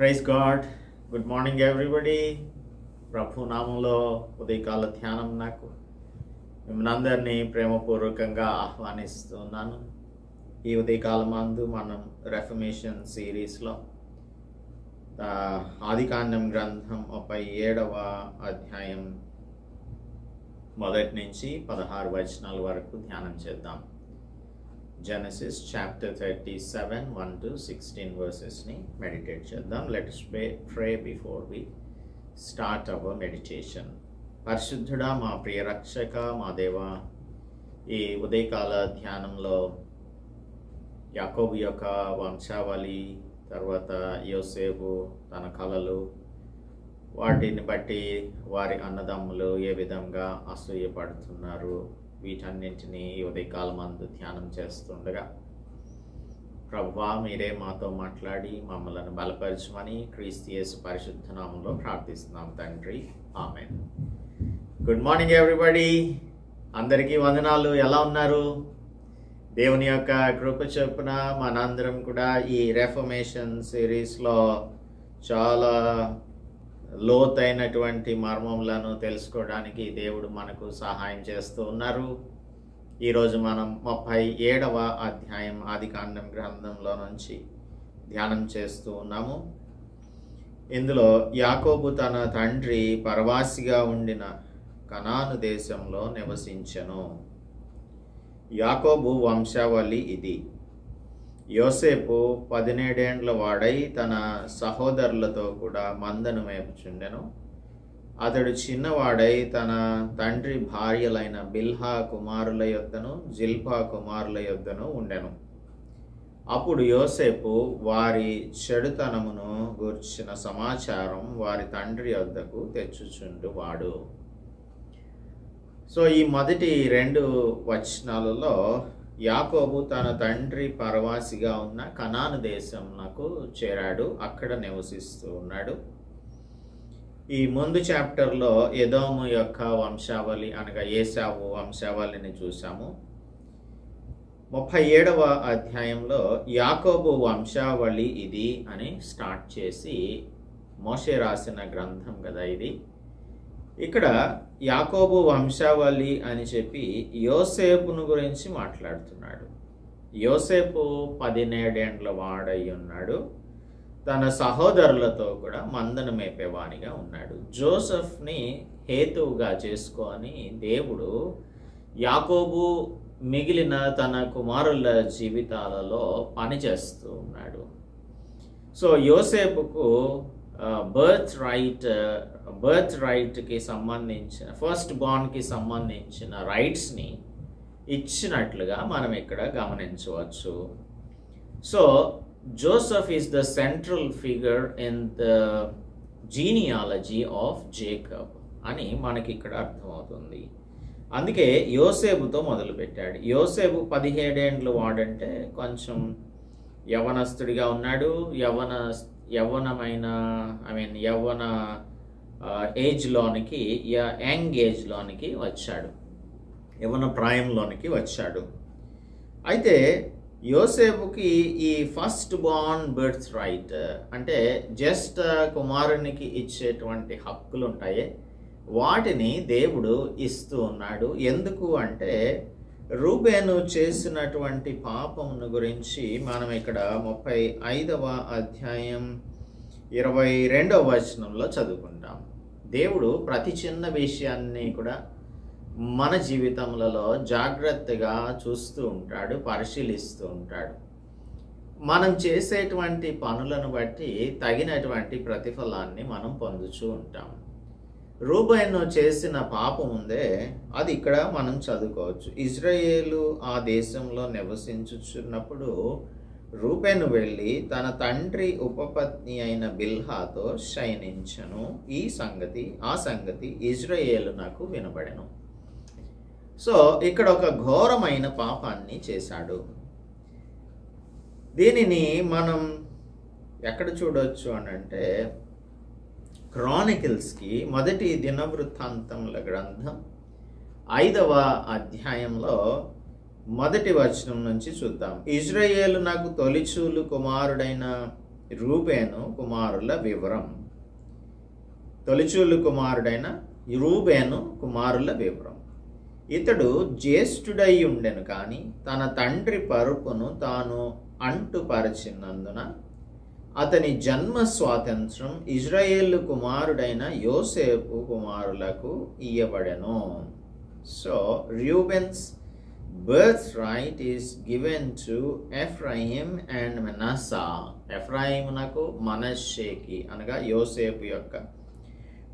Praise God. Good morning everybody. ప్రభు నామంలో ఉదయకాల ధ్యానం నాకు మిమ్మల్ని అందరినీ ప్రేమపూర్వకంగా ఆహ్వానిస్తున్నాను. ఈ ఉదయకాలం మందు మనం రెఫర్మేషన్ సిరీస్లో ఆదికాండం గ్రంథం 37వ అధ్యాయం మొదటి నుంచి 16 వచనాల వరకు ధ్యానం చేద్దాం. Genesis chapter 37 1 to 16 verses ni meditate cheddam. Let us pray before we start our meditation. పరిశుద్ధుడా మా ప్రియ రక్షక మా దేవా, ఈ ఉదయకాల ధ్యానంలో యాకోబు యొక్క వంశావళి, తర్వాత యోసేపు తన కలలు, వాటిని బట్టి వారి అన్నదమ్ములు ఏ విధంగా అసూయపడుతున్నారు, వీటన్నింటినీ ఈ ఉదయకాలం అందు ధ్యానం చేస్తుండగా ప్రభువా మీరే మాతో మాట్లాడి మమ్మల్ని బలపరచమని క్రీస్తు యేసు పరిశుద్ధ నామంలో ప్రార్థిస్తున్నాం తండ్రి, ఆమేన్. Good morning everybody. అందరికీ వందనాలు. ఎలా ఉన్నారు? దేవుని యొక్క కృప చొప్పున మనందరం కూడా ఈ రెఫర్మేషన్ సిరీస్లో చాలా లోతైనటువంటి మర్మములను తెలుసుకోవడానికి దేవుడు మనకు సహాయం చేస్తూ ఉన్నారు. ఈరోజు మనం 37వ అధ్యాయం ఆదికాండం గ్రంథంలో నుంచి ధ్యానం చేస్తూ ఉన్నాము. ఇందులో యాకోబు తన తండ్రి పరవాసిగా ఉండిన కనాను దేశంలో నివసించెను. యాకోబు వంశావళి ఇది. యోసేపు 17 ఏండ్ల వాడై తన సహోదరులతో కూడా మందను మేపుచుండెను. అతడు చిన్నవాడై తన తండ్రి భార్యలైన బిల్హా కుమారుల యొద్దను జిల్పా కుమారుల యొద్దను ఉండెను. అప్పుడు యోసేపు వారి చెడుతనమును గూర్చిన సమాచారం వారి తండ్రి యొద్దకు తెచ్చుచుండువాడు. సో ఈ మొదటి 2 వచనాలలో యాకోబు తన తండ్రి పరవాసిగా ఉన్న కనాను దేశంకు చేరాడు, అక్కడ నివసిస్తూ ఉన్నాడు. ఈ ముందు చాప్టర్లో ఎదోము యొక్క వంశావళి అనగా ఏశావు వంశావళిని చూసాము. 37వ అధ్యాయంలో యాకోబు వంశావళి ఇది అని స్టార్ట్ చేసి, మోషే రాసిన గ్రంథం కదా ఇది. ఇక్కడ యాకోబు వంశావళి అని చెప్పి యోసేపును గురించి మాట్లాడుతున్నాడు. యోసేపు 17 ఏండ్ల వాడై ఉన్నాడు. తన సహోదరులతో కూడా మందను మేపేవానిగా ఉన్నాడు. జోసెఫ్ని హేతువుగా చేసుకొని దేవుడు యాకోబు మిగిలిన తన కుమారుల జీవితాలలో పనిచేస్తూ ఉన్నాడు. సో యోసేపుకు బర్త్ రైట్కి సంబంధించిన ఫస్ట్ బార్న్కి సంబంధించిన రైట్స్ని ఇచ్చినట్లుగా మనం ఇక్కడ గమనించవచ్చు. So Joseph is the central figure in the genealogy of Jacob అని మనకి ఇక్కడ అర్థమవుతుంది. అందుకే యోసేపుతో మొదలుపెట్టాడు. యోసేపు 17 ఏండ్లు వాడంటే కొంచెం యవనస్తుడిగా ఉన్నాడు. యవ్వన ఏజ్లోనికి, యంగ్ ఏజ్లోనికి వచ్చాడు, యవ్వన ప్రాయంలోనికి వచ్చాడు. అయితే యోసేపుకి ఈ ఫస్ట్ బార్న్ బర్త్ రైట్ అంటే జస్ట్ కుమారునికి ఇచ్చేటువంటి హక్కులు ఉంటాయి, వాటిని దేవుడు ఇస్తూ ఉన్నాడు. ఎందుకు అంటే రూబేను చేసినటువంటి పాపమును గురించి మనం ఇక్కడ 35వ అధ్యాయం 22వ వచనంలో చదువుకుంటాం. దేవుడు ప్రతి చిన్న విషయాన్ని కూడా మన జీవితంలో జాగ్రత్తగా చూస్తూ ఉంటాడు, పరిశీలిస్తూ ఉంటాడు. మనం చేసేటువంటి పనులను బట్టి తగినటువంటి ప్రతిఫలాన్ని మనం పొందుతూ ఉంటాం. రూబేను చేసిన పాపం ఉందే, అది ఇక్కడ మనం చదువుకోవచ్చు. ఇజ్రాయేలు ఆ దేశంలో నివసించుచున్నప్పుడు రూబేను వెళ్ళి తన తండ్రి ఉపపత్ని అయిన బిల్హాతో శయనించెను. ఆ సంగతి ఇజ్రాయేలునకు వినబడెను. సో ఇక్కడ ఒక ఘోరమైన పాపాన్ని చేశాడు. దీనిని మనం ఎక్కడ చూడవచ్చు అనంటే క్రానికల్స్కి మొదటి దినవృత్తాంతముల గ్రంథం 5వ అధ్యాయంలో మొదటి వచనం నుంచి చూద్దాం. ఇజ్రాయేలు నాకు తొలిచూలు కుమారుడైన రూబేను కుమారుల వివరం. తొలిచూలు కుమారుడైన రూబేను కుమారుల వివరం. ఇతడు జ్యేష్ఠుడై ఉండెను, కానీ తన తండ్రి పరుపును తాను అంటుపరచినందున అతని జన్మ స్వాతంత్రం ఇజ్రాయేలు కుమారుడైన యోసేపు కుమారులకు ఇయ్యబడెను. So Reuben's birthright is given to Ephraim and Manasseh. ఎఫ్రాయిమునకు మనష్షేకి అనగా యోసేపు యొక్క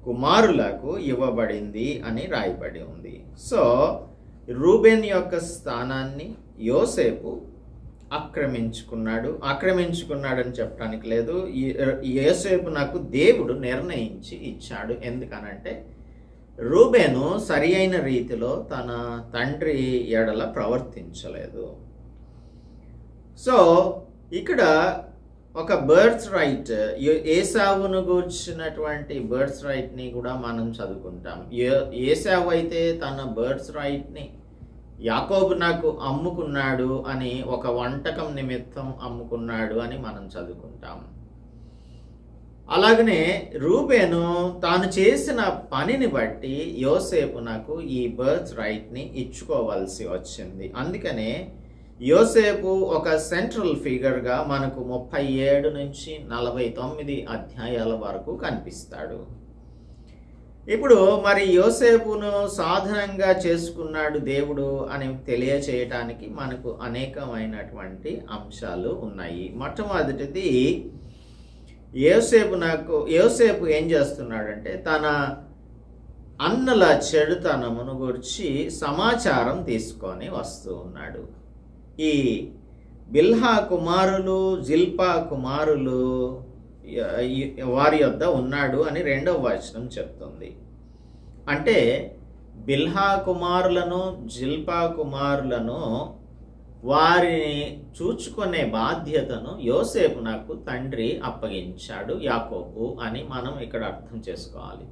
కుమారులకు ఇవ్వబడింది అని రాయబడి ఉంది. సో రూబెన్ యొక్క స్థానాన్ని యోసేపు ఆక్రమించుకున్నాడని చెప్పడానికి లేదు. యోసేపు నాకు దేవుడు నిర్ణయించి ఇచ్చాడు. ఎందుకనంటే రూబేను సరి అయిన రీతిలో తన తండ్రి ఎడల ప్రవర్తించలేదు. సో ఇక్కడ ఒక బర్త్ రైట్, ఏసావును గూర్చినటువంటి బర్త్ రైట్ని కూడా మనం చదువుకుంటాం. ఏసావు అయితే తన బర్త్ రైట్ని యాకోబు నాకు అమ్ముకున్నాడు అని, ఒక వంటకం నిమిత్తం అమ్ముకున్నాడు అని మనం చదువుకుంటాం. అలాగనే రూబేను తాను చేసిన పనిని బట్టి యోసేపు నాకు ఈ బర్త్ రైట్ని ఇచ్చుకోవాల్సి వచ్చింది. అందుకనే యోసేపు ఒక సెంట్రల్ ఫిగర్గా మనకు 37 నుంచి 49 అధ్యాయాల వరకు కనిపిస్తాడు. ఇప్పుడు మరి యోసేపును సాధనంగా చేసుకున్నాడు దేవుడు అని తెలియచేయటానికి మనకు అనేకమైనటువంటి అంశాలు ఉన్నాయి. మొట్టమొదటిది, యోసేపు ఏం చేస్తున్నాడంటే తన అన్నల చెడుతనమును గురించి సమాచారం తీసుకొని వస్తూ ఉన్నాడు. ఈ బిల్హా కుమారులు, జిల్పా కుమారులు వారి యొద్ద ఉన్నాడు అని 2వ వచనం చెప్తుంది. అంటే బిల్హా కుమారులను, జిల్పా కుమారులను వారిని చూచుకునే బాధ్యతను యోసేపు నాకు తండ్రి అప్పగించాడు, యాకోబు అని మనం ఇక్కడ అర్థం చేసుకోవాలి.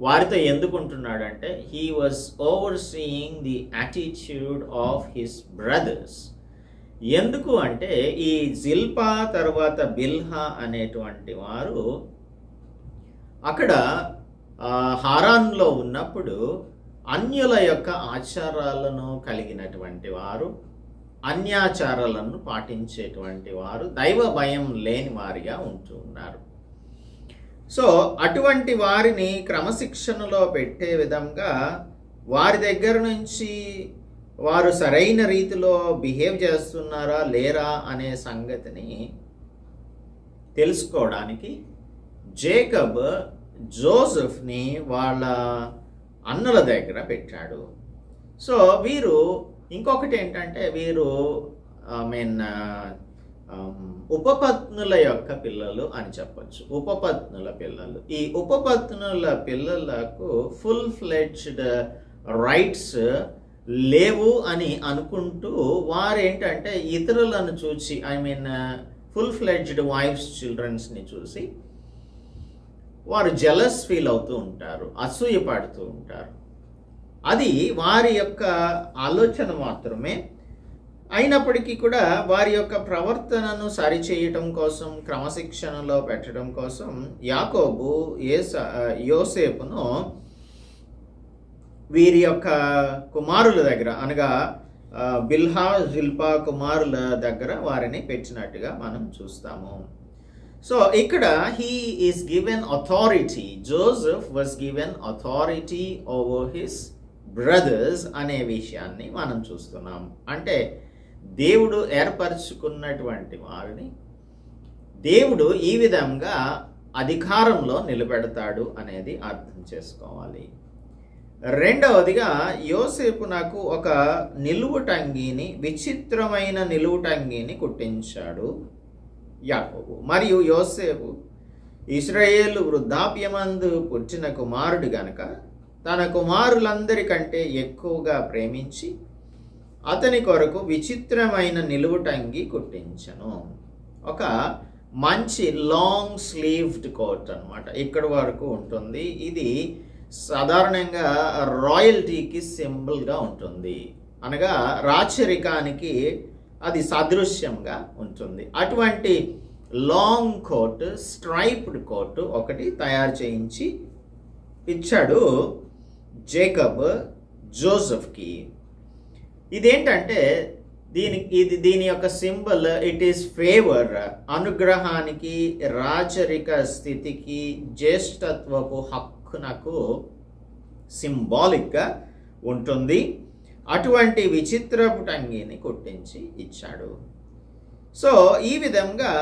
వారితో ఎందుకు ఉంటున్నాడంటే he was overseeing the attitude of his brothers. ఎందుకు అంటే ఈ జిల్పా తర్వాత బిల్హా అనేటువంటి వారు అక్కడ హారాన్లో ఉన్నప్పుడు అన్యుల యొక్క ఆచారాలను కలిగినటువంటి వారు, అన్యాచారాలను పాటించేటువంటి వారు, దైవ భయం లేని వారిగా ఉంటూ ఉన్నారు. సో అటువంటి వారిని క్రమశిక్షణలో పెట్టే విధంగా వారి దగ్గర నుంచి వారు సరైన రీతిలో బిహేవ్ చేస్తున్నారా లేరా అనే సంగతిని తెలుసుకోవడానికి జేకబ్ జోసెఫ్ని వాళ్ళ అన్నల దగ్గర పెట్టాడు. సో వీరు ఇంకొకటి ఏంటంటే వీరు ఉపపత్నుల యొక్క పిల్లలు అని చెప్పచ్చు. ఉపపత్నుల పిల్లలు. ఈ ఉపపత్నుల పిల్లలకు ఫుల్ ఫ్లెడ్జ్డ్ రైట్స్ లేవు అని అనుకుంటూ వారేంటంటే ఇతరులను చూసి ఫుల్ ఫ్లెడ్జ్డ్ వైఫ్స్ చిల్డ్రన్స్ని చూసి వారు జెలస్ ఫీల్ అవుతూ ఉంటారు, అసూయ పడుతూ ఉంటారు. అది వారి యొక్క ఆలోచన మాత్రమే. అయినప్పటికీ కూడా వారి యొక్క ప్రవర్తనను సరిచేయటం కోసం, క్రమశిక్షణలో పెట్టడం కోసం యాకోబు యోసేపును వీరి యొక్క కుమారుల దగ్గర అనగా బిల్హా, జిల్పా కుమారుల దగ్గర వారిని పెట్టినట్టుగా మనం చూస్తాము. సో ఇక్కడ he is given authority. Joseph was given authority over his brothers అనే విషయాన్ని మనం చూస్తున్నాం. అంటే దేవుడు ఏర్పరచుకున్నటువంటి వారిని దేవుడు ఈ విధంగా అధికారంలో నిలబెడతాడు అనేది అర్థం చేసుకోవాలి. రెండవదిగా యోసేపు నాకు ఒక నిలువుటంగిని, విచిత్రమైన నిలువుటంగిని కుట్టించాడు యాకోబు. మరియు యోసేపు ఇశ్రాయేలు వృద్ధాప్యమందు పుట్టిన కుమారుడు గనుక తన కుమారులందరికంటే ఎక్కువగా ప్రేమించి అతని కొరకు విచిత్రమైన నిలువుటంగి కుట్టించను. ఒక మంచి లాంగ్ స్లీవ్డ్ కోట్ అన్నమాట, ఇక్కడి వరకు ఉంటుంది. ఇది సాధారణంగా రాయల్టీకి సింబల్గా ఉంటుంది, అనగా రాచరికానికి అది సాదృశ్యంగా ఉంటుంది. అటువంటి లాంగ్ కోట్, స్ట్రైప్డ్ కోట్ ఒకటి తయారు చేయించి ఇచ్చాడు జేకబ్ జోసెఫ్కి. ఇదేంటంటే దీని యొక్క సింబల్, ఇట్ ఈస్ ఫేవర్, అనుగ్రహానికి, రాచరిక స్థితికి, జ్యేష్ఠత్వపు హక్కునకు సింబాలిక్గా ఉంటుంది. అటువంటి విచిత్రపు టంగిని కుట్టించి ఇచ్చాడు. సో ఈ విధంగా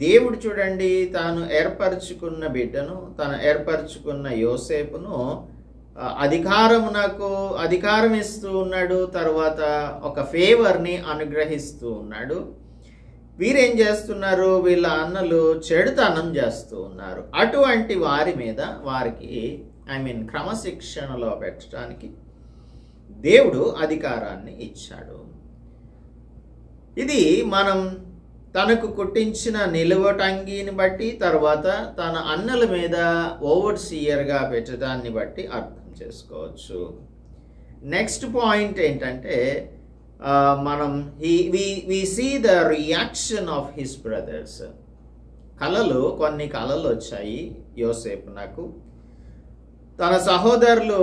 దేవుడు చూడండి, తాను ఏర్పరచుకున్న బిడ్డను, తాను ఏర్పరచుకున్న యోసేపును అధికారం ఇస్తూ ఉన్నాడు. తర్వాత ఒక ఫేవర్ని అనుగ్రహిస్తూ ఉన్నాడు. వీరేం చేస్తున్నారు? వీళ్ళ అన్నలు చెడుతనం చేస్తూ ఉన్నారు. అటువంటి వారి మీద వారికి క్రమశిక్షణలో పెట్టడానికి దేవుడు అధికారాన్ని ఇచ్చాడు. ఇది మనం తనకు కుట్టించిన నిలువటంగిని బట్టి, తర్వాత తన అన్నల మీద ఓవర్సీయర్గా పెట్టడాన్ని బట్టి అర్థం చేసుకోవచ్చు. నెక్స్ట్ పాయింట్ ఏంటంటే, మనం we see the reaction of his brothers. కొన్ని కళలు వచ్చాయి యోసేపు నాకు. తన సహోదరులు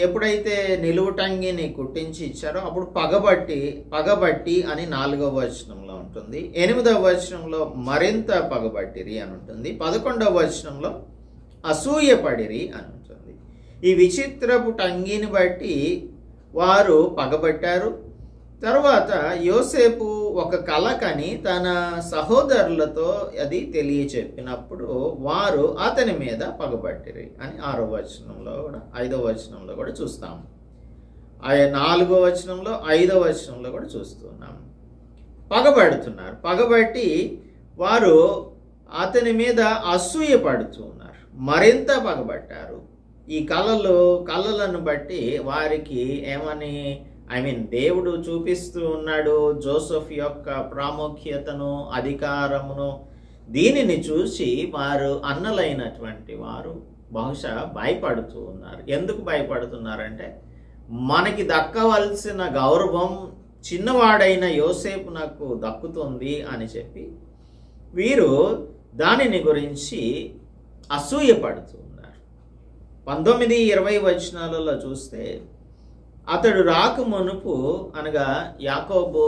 ఎప్పుడైతే నిలువుటంగిని కుట్టించి ఇచ్చారో అప్పుడు పగబట్టి అని 4వ వచనంలో ఉంటుంది. 8వ వచనంలో మరింత పగబట్టిరి అని ఉంటుంది. 11వ వచనంలో అసూయపడిరి అని ఉంటుంది. ఈ విచిత్రపు టంగిని బట్టి వారు పగబట్టారు. తర్వాత యోసేపు ఒక కల కని తన సహోదరులతో అది తెలియచెప్పినప్పుడు వారు అతని మీద పగబట్టిరి అని 6వ వచనంలో కూడా, 5వ వచనంలో కూడా చూస్తాము. 4వ వచనంలో, 5వ వచనంలో కూడా చూస్తున్నాము. పగబడుతున్నారు. పగబట్టి వారు అతని మీద అసూయ పడుతూ ఉన్నారు. మరింత పగబట్టారు. ఈ కళలను బట్టి వారికి ఏమని దేవుడు చూపిస్తూ ఉన్నాడు జోసెఫ్ యొక్క ప్రాముఖ్యతను, అధికారమును. దీనిని చూసి వారు అన్నలైనటువంటి వారు బహుశా భయపడుతూ ఉన్నారు. ఎందుకు భయపడుతున్నారంటే, మనకి దక్కవలసిన గౌరవం చిన్నవాడైన యోసేపు నాకు దక్కుతుంది అని చెప్పి వీరు దానిని గురించి అసూయపడుతూ ఉన్నారు. 19-20 వచనాలలో చూస్తే, అతడు రాకమునుపు అనగా యాకోబు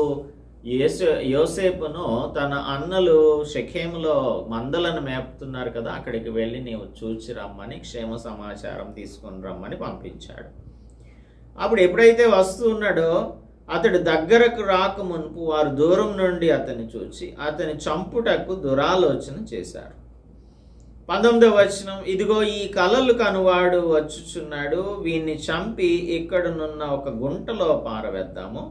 యోసేపును తన అన్నలు షెకెములో మందలను మేపుతున్నారు కదా, అక్కడికి వెళ్ళి నీవు చూచి రమ్మని, క్షేమ సమాచారం తీసుకొని రమ్మని పంపించాడు. అప్పుడు ఎప్పుడైతే వస్తూ ఉన్నాడో అతడు దగ్గరకు రాకమునుపు వారు దూరం నుండి అతన్ని చూచి అతని చంపుటకు దురాలోచన చేశారు. 19వ వచనం, ఇదిగో ఈ కలలు కనువాడు వచ్చుచున్నాడు, వీన్ని చంపి ఇక్కడనున్న ఒక గుంటలో పారవేద్దాము,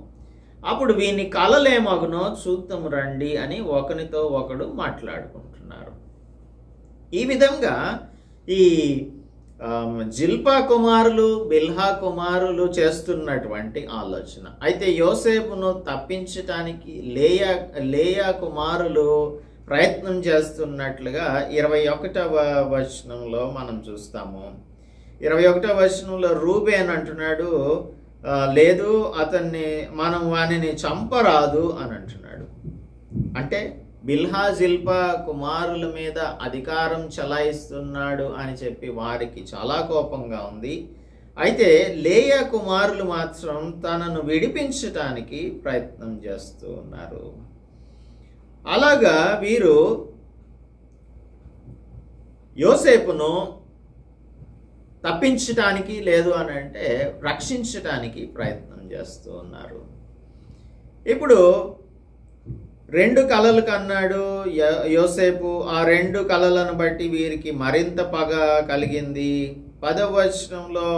అప్పుడు వీని కలలేమగునో చూద్దాము రండి అని ఒకనితో ఒకడు మాట్లాడుకుంటున్నారు. ఈ విధంగా ఈ జిల్పా కుమారులు, బిల్హా కుమారులు చేస్తున్నటువంటి ఆలోచన. అయితే యోసేపును తప్పించటానికి లేయా కుమారులు ప్రయత్నం చేస్తున్నట్లుగా 21వ వచనంలో మనం చూస్తాము. 21వ వచనంలో రూబేన్ అంటున్నాడు, లేదు మనం వానిని చంపరాదు అని అంటున్నాడు. అంటే బిల్హా జిల్పా కుమారుల మీద అధికారం చలాయిస్తున్నాడు అని చెప్పి వారికి చాలా కోపంగా ఉంది. అయితే లేయా కుమారులు మాత్రం తనను విడిపించటానికి ప్రయత్నం చేస్తూ ఉన్నారు. అలాగా వీరు యోసేపును తప్పించటానికి, లేదు అని అంటే రక్షించటానికి ప్రయత్నం చేస్తూ ఉన్నారు. ఇప్పుడు 2 కలలు కన్నాడు యోసేపు. ఆ 2 కలలను బట్టి వీరికి మరింత పగ కలిగింది. 10వ వచనంలో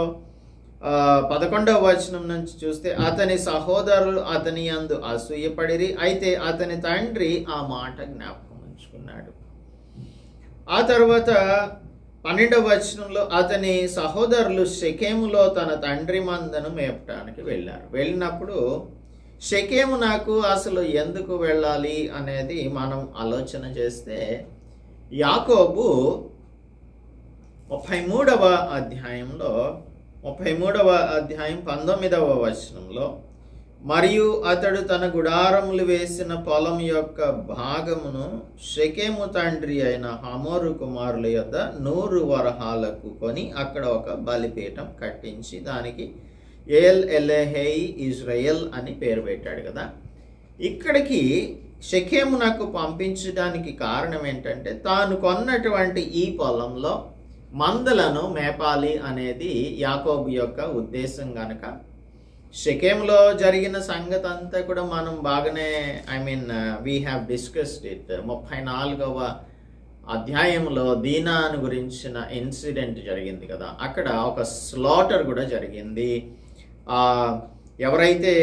11వ వచనం నుంచి చూస్తే, అతని సహోదరులు అతని యందు అసూయపడిరి, అయితే అతని తండ్రి ఆ మాట జ్ఞాపకం ఉంచుకున్నాడు. ఆ తర్వాత 12వ వచనంలో, అతని సహోదరులు షెకెములో తన తండ్రి మందను మేపటానికి వెళ్ళారు. వెళ్ళినప్పుడు షెకెము నాకు అసలు ఎందుకు వెళ్ళాలి అనేది మనం ఆలోచన చేస్తే, యాకోబు 33వ అధ్యాయం 19వ వచనంలో మరియు అతడు తన గుడారములు వేసిన పొలం యొక్క భాగమును షెకెము తండ్రి అయిన హమోరు కుమారుల యొద్ద 100 వరహాలకు కొని అక్కడ ఒక బలిపీఠం కట్టించి దానికి ఏల్ ఎలెహేయి ఇజ్రాయెల్ అని పేరు పెట్టాడు కదా. ఇక్కడికి షెకెమునకు పంపించడానికి కారణం ఏంటంటే, తాను కొన్నటువంటి ఈ పొలంలో మందలను మేపాలి అనేది యాకోబు యొక్క ఉద్దేశం గనక, షెకెములో జరిగిన సంగతి అంతా కూడా మనం బాగానే వీ హ్యావ్ డిస్కస్డ్ ఇట్. 34వ అధ్యాయంలో దీనాను గురించిన ఇన్సిడెంట్ జరిగింది కదా, అక్కడ ఒక స్లాటర్ కూడా జరిగింది. ఎవరైతే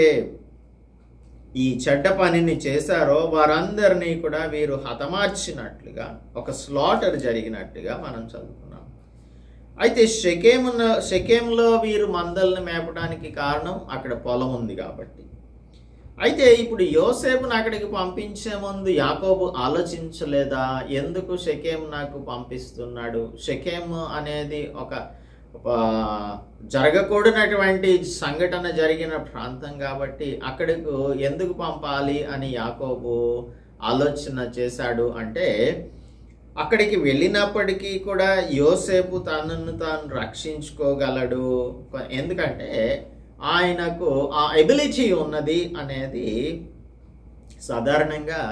ఈ చెడ్డ పనిని చేశారో వారందరినీ కూడా వీరు హతమార్చినట్లుగా ఒక స్లాటర్ జరిగినట్టుగా మనం చదువుకున్నాం. అయితే షెకెములో వీరు మందల్ని మేపడానికి కారణం అక్కడ పొలం ఉంది కాబట్టి. అయితే ఇప్పుడు యోసేపును అక్కడికి పంపించే ముందు యాకోబు ఆలోచించలేదా, ఎందుకు షెకెము నాకు పంపిస్తున్నాడు? షెకెము అనేది ఒక జరగకూడనటువంటి సంఘటన జరిగిన ప్రాంతం కాబట్టి అక్కడికి ఎందుకు పంపాలి అని యాకోబు ఆలోచన చేశాడు అంటే, అక్కడికి వెళ్ళినప్పటికీ కూడా యోసేపు తనను తాను రక్షించుకోగలడు, ఎందుకంటే ఆయనకు ఆ ఎబిలిటీ ఉన్నది అనేది. సాధారణంగా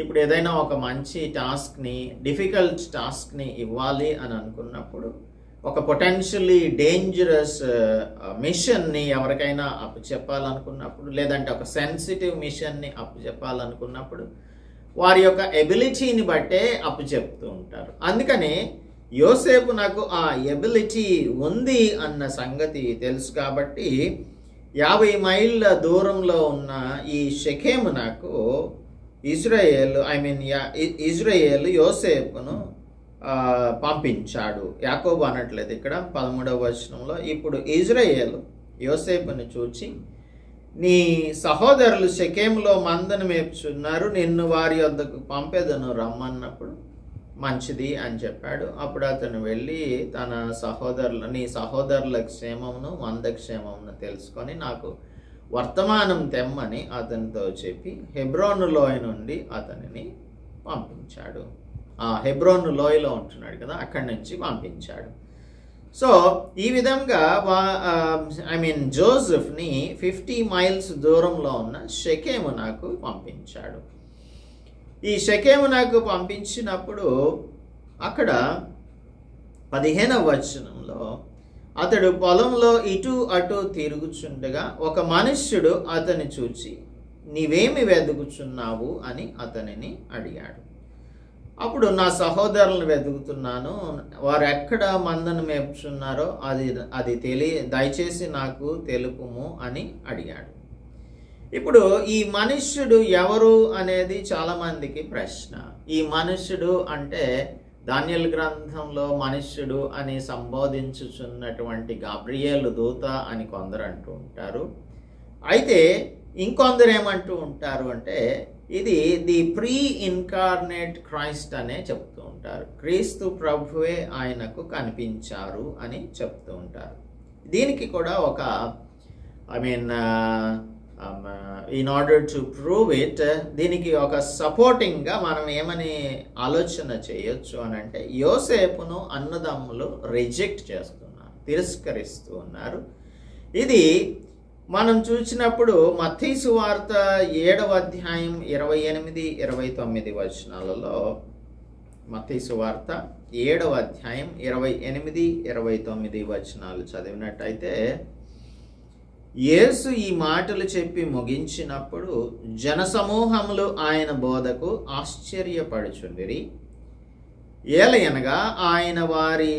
ఇప్పుడు ఏదైనా ఒక మంచి టాస్క్ని, డిఫికల్ట్ టాస్క్ని ఇవ్వాలి అని అనుకున్నప్పుడు, ఒక పొటెన్షియలీ డేంజరస్ మిషన్ని ఎవరికైనా అప్పచెప్పాలనుకున్నప్పుడు, లేదంటే ఒక సెన్సిటివ్ మిషన్ని అప్పచెప్పాలనుకున్నప్పుడు వారి యొక్క ఎబిలిటీని బట్టే అప్పచెప్తూ ఉంటారు. అందుకని యోసేపు నాకు ఆ ఎబిలిటీ ఉంది అన్న సంగతి తెలుసు కాబట్టి 50 మైళ్ళ దూరంలో ఉన్న ఈ షెకెము నాకు ఇజ్రాయేలు యోసేపును పంపించాడు. యాకోబు అనట్లేదు ఇక్కడ 13వ వచనంలో. ఇప్పుడు ఇజ్రాయేలు యోసేపును చూచి, నీ సహోదరులు షెకెములో మందను మేపుచున్నారు, నిన్ను వారి వద్దకు పంపేదను రమ్మన్నప్పుడు మంచిది అని చెప్పాడు. అప్పుడు అతను వెళ్ళి తన నీ సహోదరుల క్షేమమును మంద క్షేమమును తెలుసుకొని నాకు వర్తమానం తెమ్మని అతనితో చెప్పి హెబ్రోను లోయ నుండి అతనిని పంపించాడు. హెబ్రోను లోయలో ఉంటున్నాడు కదా, అక్కడి నుంచి పంపించాడు. సో ఈ విధంగా జోసెఫ్ని 50 మైల్స్ దూరంలో ఉన్న షెకెము నాకు పంపించాడు. ఈ షెకెము నాకు పంపించినప్పుడు అక్కడ 15వ వచనంలో, అతడు పొలంలో ఇటు అటు తిరుగుచుండగా ఒక మనుష్యుడు అతని చూచి, నీవేమి వెతుకుచున్నావు అని అతనిని అడిగాడు. అప్పుడు నా సహోదరులను వెతుకుతున్నాను, వారు ఎక్కడ మందను మేపుచున్నారో అది దయచేసి నాకు తెలుపుము అని అడిగాడు. ఇప్పుడు ఈ మనుష్యుడు ఎవరు అనేది చాలా మందికి ప్రశ్న. ఈ మనుష్యుడు అంటే దానియేలు గ్రంథంలో మనుష్యుడు అని సంబోధించుచున్నటువంటి గాబ్రియేలు దూత అని కొందరు అంటూ ఉంటారు. అయితే ఇంకొందరు ఏమంటూ ఉంటారు అంటే, ఇది ది ప్రీ ఇన్కార్నేట్ క్రైస్ట్ అనే చెప్తూ ఉంటారు. క్రీస్తు ప్రభువే ఆయనకు కనిపించారు అని చెప్తూ ఉంటారు. దీనికి కూడా ఒక in order to prove it, దీనికి ఒక సపోర్టింగ్గా మనం ఏమని ఆలోచన చేయొచ్చు అని అంటే, యోసేపును అన్నదమ్ములు రిజెక్ట్ చేస్తున్నారు, తిరస్కరిస్తూ ఉన్నారు. ఇది మనం చూసినప్పుడు మత్తయి సువార్త 7వ అధ్యాయం 28-29 వచనాలలో, మత్తయి సువార్త 7వ అధ్యాయం 28-29 వచనాలు చదివినట్టయితే, యేసు ఈ మాటలు చెప్పి ముగించినప్పుడు జనసమూహములు ఆయన బోధకు ఆశ్చర్యపడుచుండిరి. ఏలయనగా ఆయన వారి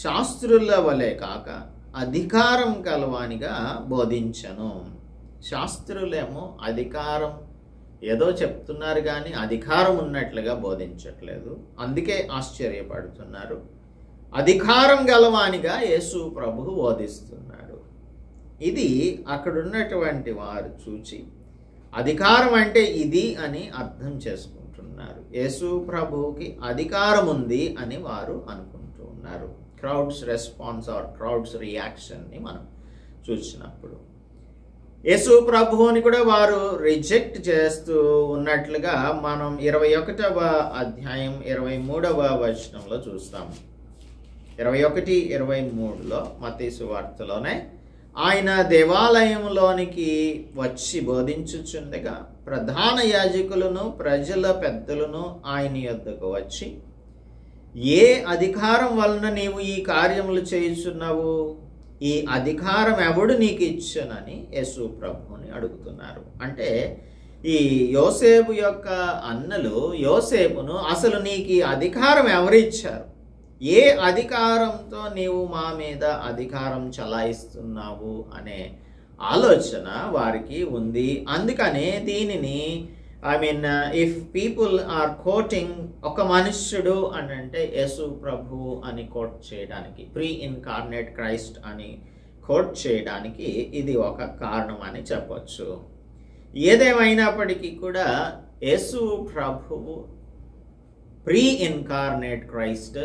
శాస్త్రుల వలె కాక అధికారం కలవానిగా బోధించను. శాస్త్రులేమో అధికారం ఏదో చెప్తున్నారు కానీ అధికారం ఉన్నట్లుగా బోధించట్లేదు, అందుకే ఆశ్చర్యపడుతున్నారు. అధికారం గలవానిగా యేసు ప్రభువు బోధిస్తున్నాడు. ఇది అక్కడున్నటువంటి వారు చూచి అధికారం అంటే ఇది అని అర్థం చేసుకుంటున్నారు. యేసు ప్రభువుకి అధికారం ఉంది అని వారు అనుకుంటూ ఉన్నారు. క్రౌడ్స్ రెస్పాన్స్ ఆర్ క్రౌడ్స్ రియాక్షన్ని మనం చూసినప్పుడు యేసు ప్రభువుని కూడా వారు రిజెక్ట్ చేస్తూ ఉన్నట్లుగా మనం 21వ అధ్యాయం 23వ వచనంలో చూస్తాం. 21-23లో మత్తయి సువార్తలోనే ఆయన దేవాలయంలోనికి వచ్చి బోధించుచుండగా ప్రధాన యాజకులను ప్రజల పెద్దలను ఆయన యొద్దకు వచ్చి, ఏ అధికారం వలన నీవు ఈ కార్యములు చేయుచున్నావు? ఈ అధికారం ఎవడు నీకు ఇచ్చునని యేసు ప్రభువుని అడుగుతున్నారు. అంటే ఈ యోసేపు యొక్క అన్నలు యోసేపును అసలు నీకు ఈ అధికారం ఎవరిచ్చారు? ఏ అధికారంతో నీవు మా మీద అధికారం చలాయిస్తున్నావు అనే ఆలోచన వారికి ఉంది. అందుకనే దీనిని ఇఫ్ పీపుల్ ఆర్ కోటింగ్ ఒక మనుష్యుడు అని అంటే యేసు ప్రభు అని కోట్ చేయడానికి, ప్రీ ఇన్కార్నేట్ క్రైస్ట్ అని కోట్ చేయడానికి ఇది ఒక కారణం అని చెప్పొచ్చు. ఏదేమైనప్పటికీ కూడా యేసు ప్రభువు ప్రీ ఇన్కార్నేట్ క్రైస్ట్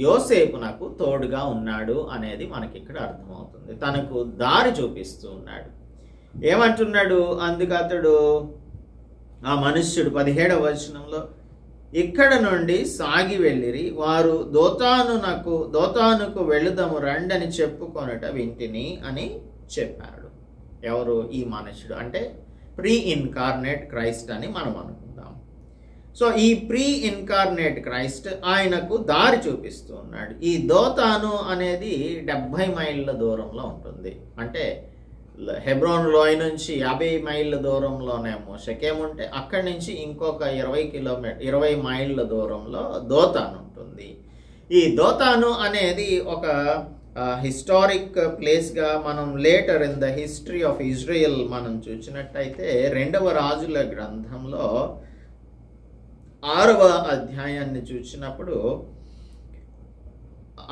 యోసేపునకు తోడుగా ఉన్నాడు అనేది మనకి ఇక్కడ అర్థమవుతుంది. తనకు దారి చూపిస్తూ ఉన్నాడు. ఏమంటున్నాడు? అందుకు అతడు, ఆ మనుష్యుడు 17వ వచనంలో, ఇక్కడ నుండి సాగి వెళ్ళిరి, వారు దోతానుకు వెళుదాము రండని చెప్పుకొనట వింటిని అని చెప్పాడు. ఎవరు? ఈ మనుష్యుడు. అంటే ప్రీ ఇన్కార్నేట్ క్రైస్ట్ అని మనం అనుకుందాం. సో ఈ ప్రీ ఇన్కార్నేట్ క్రైస్ట్ ఆయనకు దారి చూపిస్తూ ఉన్నాడు. ఈ దోతాను అనేది 70 మైళ్ళ దూరంలో ఉంటుంది. అంటే హెబ్రోన్ లోయ నుంచి 50 మైళ్ళ దూరంలోనేమో షెకెము ఉంటే అక్కడి నుంచి ఇంకొక 20 మైళ్ళ దూరంలో దోతాను ఉంటుంది. ఈ దోతాను అనేది ఒక హిస్టారిక్ ప్లేస్గా మనం later in the history of Israel మనం చూసినట్టయితే 2వ రాజుల గ్రంథంలో 6వ అధ్యాయాన్ని చూసినప్పుడు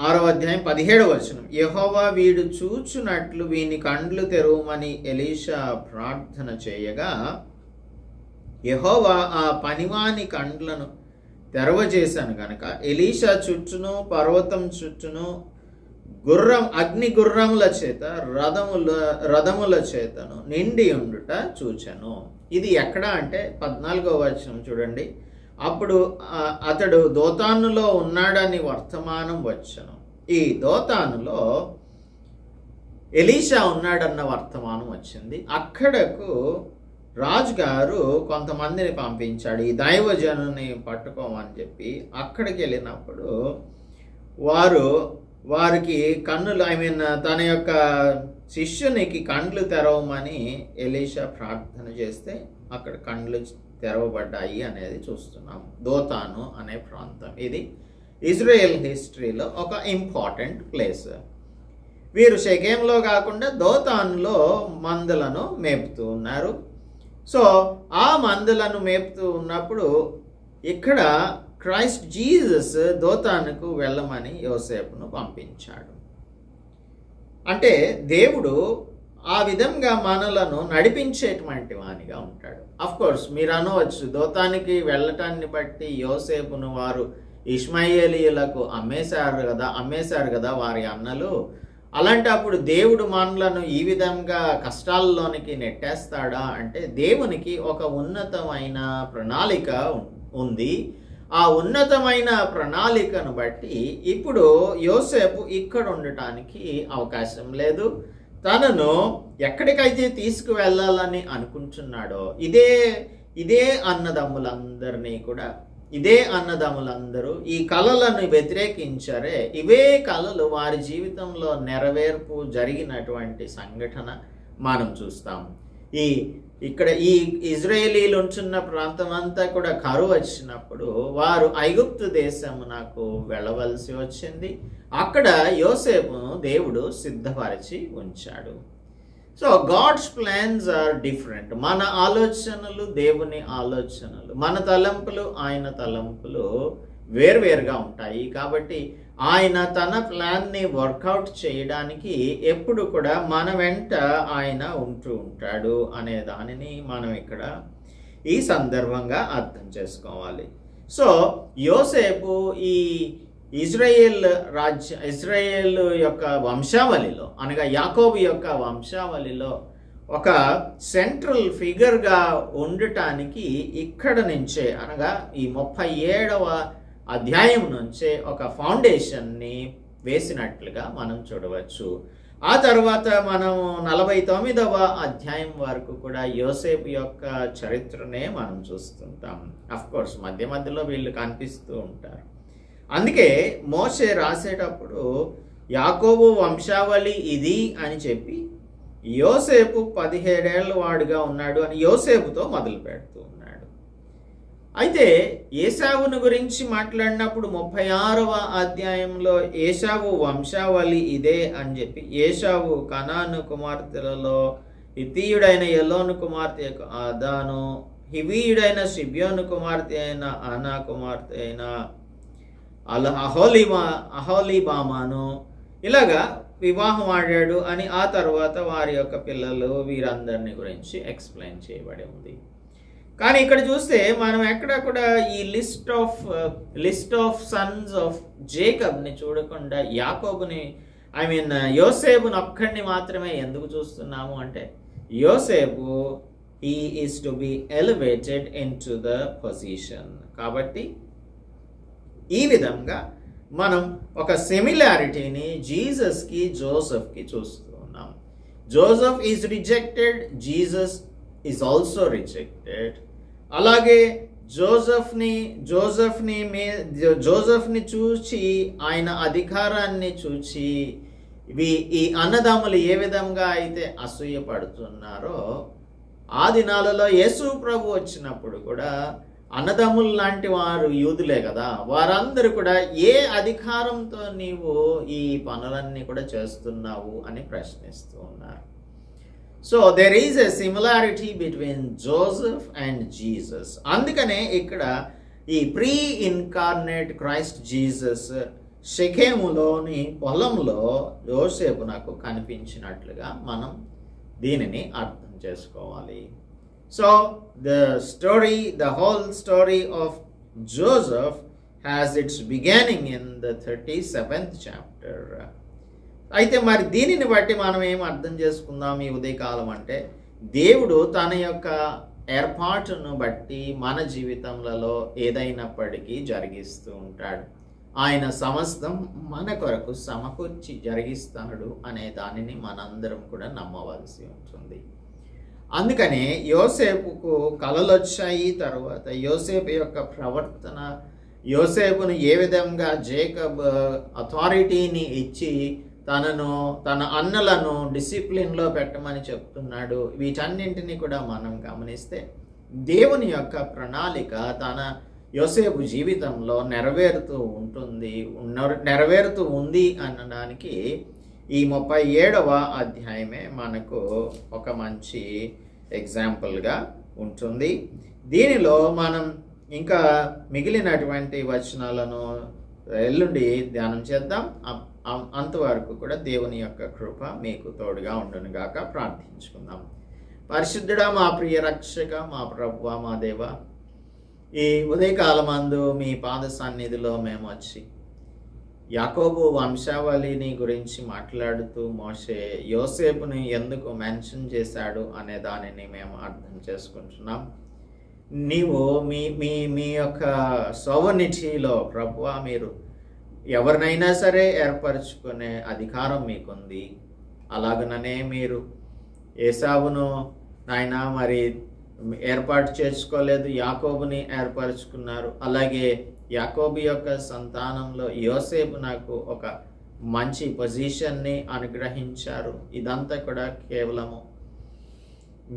6వ అధ్యాయం 17వ వచనం, యెహోవా వీడు చూచునట్లు వీని కండ్లు తెరవమని ఎలీషా ప్రార్థన చేయగా యెహోవా ఆ పనివాని కండ్లను తెరవజేశాను గనక ఎలీషా చుట్టూను పర్వతం చుట్టూను అగ్ని గుర్రముల చేత రథముల చేతను నిండి ఉండుట చూచెను. ఇది ఎక్కడ అంటే 14వ వచనం చూడండి. అప్పుడు అతడు దోతానులో ఉన్నాడని వర్తమానం వచ్చెను. ఈ దోతానులో ఎలీషా ఉన్నాడన్న వర్తమానం వచ్చింది. అక్కడకు రాజుగారు కొంతమందిని పంపించాడు, ఈ దైవజనుని పట్టుకోమని చెప్పి. అక్కడికి వెళ్ళినప్పుడు వారికి కన్నులు తన యొక్క శిష్యునికి కండ్లు తెరవమని ఎలీషా ప్రార్థన చేస్తే అక్కడ కండ్లు తెరవబడ్డాయి అనేది చూస్తున్నాం. దోతాను అనే ప్రాంతం ఇది ఇజ్రాయెల్ హిస్టరీలో ఒక ఇంపార్టెంట్ ప్లేస్. వీరు షెకెంలో కాకుండా దోతానులో మందలను మేపుతూ ఉన్నారు. సో ఆ మందలను మేపుతూ ఉన్నప్పుడు ఇక్కడ క్రైస్ట్ జీసస్ దోతానుకు వెళ్ళమని యోసేపును పంపించాడు. అంటే దేవుడు ఆ విధంగా మనలను నడిపించేటువంటి వానిగా ఉంటాడు. అఫ్ కోర్స్ మీరు అనవచ్చు, దోతానికి వెళ్ళటాన్ని బట్టి యోసేపును వారు ఇష్మాయేలీయులకు అమ్మేశారు కదా వారి అన్నలు. అలాంటప్పుడు దేవుడు మనలను ఈ విధంగా కష్టాల్లోనికి నెట్టేస్తాడా అంటే దేవునికి ఒక ఉన్నతమైన ప్రణాళిక ఉంది. ఆ ఉన్నతమైన ప్రణాళికను బట్టి ఇప్పుడు యోసేపు ఇక్కడ ఉండటానికి అవకాశం లేదు. తనను ఎక్కడికైతే తీసుకువెళ్ళాలని అనుకుంటున్నాడో ఇదే అన్నదమ్ములందరూ ఈ కళలను వ్యతిరేకించారే. ఇవే కళలు వారి జీవితంలో నెరవేర్పు జరిగినటువంటి సంఘటన మనం చూస్తాం. ఇక్కడ ఈ ఇజ్రాయేలీలు ఉంటున్న ప్రాంతం అంతా కూడా కరువు వచ్చినప్పుడు వారు ఐగుప్తు దేశమునకు వెళ్ళవలసి వచ్చింది. అక్కడ యోసేపును దేవుడు సిద్ధపరిచి ఉంచాడు. So God's plans are different. మన ఆలోచనలు దేవుని ఆలోచనలు, మన తలంపులు ఆయన తలంపులు వేర్వేరుగా ఉంటాయి. కాబట్టి ఆయన తన ప్లాన్ని వర్కౌట్ చేయడానికి ఎప్పుడు కూడా మన వెంట ఆయన ఉంటూ ఉంటాడు అనే దానిని మనం ఇక్కడ ఈ సందర్భంగా అర్థం చేసుకోవాలి. సో యోసేపు ఈ ఇజ్రాయేల్ యొక్క వంశావళిలో అనగా యాకోబు యొక్క వంశావళిలో ఒక సెంట్రల్ ఫిగర్గా ఉండటానికి ఇక్కడ నుంచే అనగా ఈ 37వ అధ్యాయం నుంచే ఒక ఫౌండేషన్ని వేసినట్లుగా మనం చూడవచ్చు. ఆ తర్వాత మనం 49వ అధ్యాయం వరకు కూడా యోసేపు యొక్క చరిత్రనే మనం చూస్తుంటాం. అఫ్కోర్స్ మధ్య మధ్యలో వీళ్ళు కనిపిస్తూ ఉంటారు. అందుకే మోషే రాసేటప్పుడు యాకోబు వంశావళి ఇది అని చెప్పి యోసేపు 17 ఏళ్ల వాడుగా ఉన్నాడు అని యోసేపుతో మొదలు పెడుతూ ఉన్నాడు. అయితే ఏశావును గురించి మాట్లాడినప్పుడు 36వ అధ్యాయంలో ఏశావు వంశావళి ఇదే అని చెప్పి ఏశావు కనాను కుమార్తెలలో హిత్తీయుడైన ఎలోను కుమార్తె ఆదాను, హివీయుడైన షిబ్యోను కుమార్తె అయిన ఆనా కుమార్తె అయిన అహోలీబామాను ఇలాగా వివాహం ఆడాడు అని ఆ తర్వాత వారి యొక్క పిల్లలు వీరందరిని గురించి ఎక్స్ప్లెయిన్ చేయబడి ఉంది. కానీ ఇక్కడ చూస్తే మనం ఎక్కడ కూడా ఈ లిస్ట్ ఆఫ్ సన్స్ ఆఫ్ జేకబ్ని చూడకుండా యాకోబుని యోసేపుని ఒక్కడిని మాత్రమే ఎందుకు చూస్తున్నాము అంటే యోసేపు he is to be elevated into the position. కాబట్టి ఈ విధంగా మనం ఒక సిమిలారిటీని జీసస్కి జోసెఫ్కి చూస్తూ ఉన్నాం. Joseph is rejected, Jesus is also rejected. అలాగే జోసెఫ్ని చూచి ఆయన అధికారాన్ని చూచి ఈ అన్నదమ్ములు ఏ విధంగా అయితే అసూయ పడుతున్నారో ఆ దినాలలో యేసు ప్రభు వచ్చినప్పుడు కూడా అన్నదమ్ములు లాంటి వారు యూదులే కదా, వారందరూ కూడా ఏ అధికారంతో నీవు ఈ పనులన్నీ కూడా చేస్తున్నావు అని ప్రశ్నిస్తూ ఉన్నారు. So there is a similarity between Joseph and Jesus. అందుకనే ఇక్కడ ఈ ప్రీ ఇన్కార్నేట్ క్రైస్ట్ జీసస్ షెకెములోని పొలంలో యోసేపునకు కనిపించినట్లుగా మనం దీనిని అర్థం చేసుకోవాలి. So the whole story of Joseph has its beginning in the 37th chapter. అయితే మరి దీనిని బట్టి మనం ఏం అర్థం చేసుకుందాం ఈ ఉదయకాలం అంటే, దేవుడు తన యొక్క ఏర్పాటును బట్టి మన జీవితంలో ఏదైనప్పటికీ జరిగిస్తూ ఉంటాడు. ఆయన సమస్తం మన కొరకు సమకూర్చి జరిగిస్తాడు అనే దానిని మనందరం కూడా నమ్మవలసి ఉంటుంది. అందుకనే యోసేపుకు కలలు వచ్చాయి. తర్వాత యోసేపు యొక్క ప్రవర్తన, యోసేపును ఏ విధంగా జేకబ్ అథారిటీని ఇచ్చి తన అన్నలను డిసిప్లిన్లో పెట్టమని చెప్తున్నాడు. వీటన్నింటినీ కూడా మనం గమనిస్తే దేవుని యొక్క ప్రణాళిక తన యోసేపు జీవితంలో నెరవేరుతూ ఉంది అనడానికి ఈ 37వ అధ్యాయమే మనకు ఒక మంచి ఎగ్జాంపుల్గా ఉంటుంది. దీనిలో మనం ఇంకా మిగిలినటువంటి వచనాలను ఎల్లుండి ధ్యానం చేద్దాం. అంతవరకు కూడా దేవుని యొక్క కృప మీకు తోడుగా ఉండును గాక. ప్రార్థించుకుందాం. పరిశుద్ధుడా, మా ప్రియ రక్షక, మా ప్రభువా, మా దేవ, ఈ ఉదయకాలమందు మీ పాద సన్నిధిలో మేము వచ్చి యాకోబు వంశావళిని గురించి మాట్లాడుతూ మోషే యోసేపుని ఎందుకు మెన్షన్ చేశాడు అనే దానిని మేము అర్థం చేసుకుంటున్నాం. నీవు మీ యొక్క సోవర్నిటీలో ప్రభువా మీరు ఎవరినైనా సరే ఏర్పరచుకునే అధికారం మీకుంది. అలాగనే మీరు ఏసావును నాయన మరి ఏర్పాటు చేసుకోలేదు, యాకోబుని ఏర్పరచుకున్నారు. అలాగే యాకోబు యొక్క సంతానంలో యోసేపు నాకు ఒక మంచి పొజిషన్ని అనుగ్రహించారు. ఇదంతా కూడా కేవలము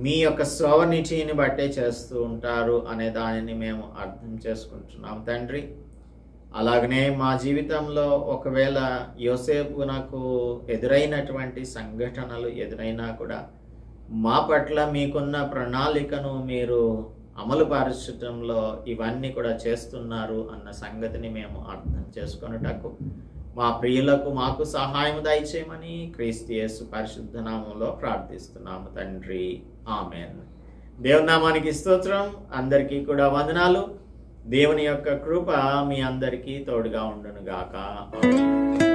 మీ యొక్క సోవర్నిటీని బట్టే చేస్తూ ఉంటారు అనే దానిని మేము అర్థం చేసుకుంటున్నాం తండ్రి. అలాగనే మా జీవితంలో ఒకవేళ యోసేపు నాకు ఎదురైనటువంటి సంఘటనలు ఎదురైనా కూడా మా పట్ల మీకున్న ప్రణాళికను మీరు అమలుపరచటంలో ఇవన్నీ కూడా చేస్తున్నారు అన్న సంగతిని మేము అర్థం చేసుకొనుటకు మా ప్రియులకు మాకు సహాయం దయచేయమని క్రీస్తు యేసు పరిశుద్ధ నామములో ప్రార్థిస్తున్నాము తండ్రి. ఆమేన్. దేవుని నామానికి స్తోత్రం. అందరికీ కూడా వందనాలు. దేవుని యొక్క కృప మీ అందరికీ తోడుగా ఉండును గాక. ఆమేన్.